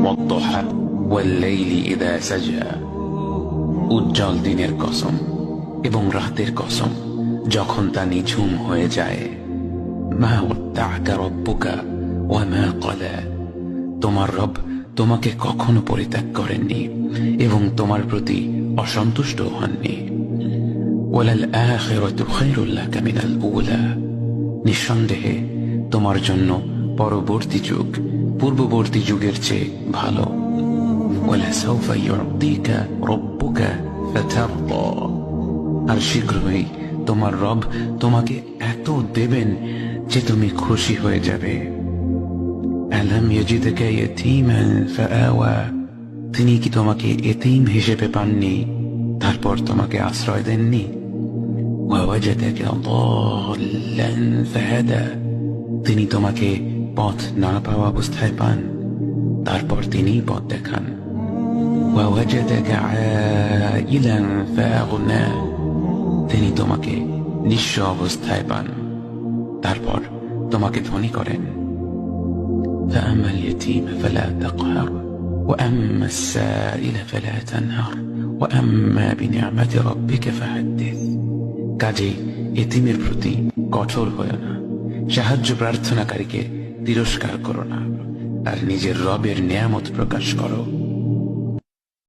والضحى والليل إذا سجى উজ্জ্বল দিনের কসম এবং রাতের কসম যখন তা নিঝুম হয়ে যায়। মা ওয়াদ্দাআকা রাব্বুকা ওয়া মা ক্বালা, তোমার রব তোমাকে কখনো পরিত্যাগ করেননি এবং তোমার প্রতি অসন্তুষ্ট হননি। ওয়ালাল আখিরাতু খায়রুল লাকা মিনাল উলা, নিঃসন্দেহে তোমার জন্য পরবর্তী যুগ পূর্ববর্তী যুগের চেয়ে ভালো। ওয়ালাসাউফা ইউতিকা রাব্বুকা ফাতারদা, আর শীঘ্রই তোমার রব তোমাকে এত দেবেন যে তুমি খুশি হয়ে যাবে। আলাম ইয়াজিদকা ইয়াতীমান ফাআওয়া, তিনি কি তোমাকে এতিম হিসেবে পাননি তারপর তোমাকে আশ্রয় দেননি? ওয়াওয়াজাদাকা দাল্লান ফাহাদা, তিনি তোমাকে পথ না পাওয়া অবস্থায় পান তারপর তিনিই পথ দেখান। ওয়াওয়াজাদাকা আইলান ফাআগনা, তিনি তোমাকে নিঃস্ব অবস্থায় পান তারপর তোমাকে ধনী করেন। فأما اليتيم فلا تقهر وأما السائل فلا تنهر وأما بنعمة ربك فحدث, কাজেই এতিমের প্রতি কঠোর হয়ো না, সাহায্য প্রার্থনাকারীকে তিরস্কার করো না, আর নিজের রবের নিয়ামত প্রকাশ করো।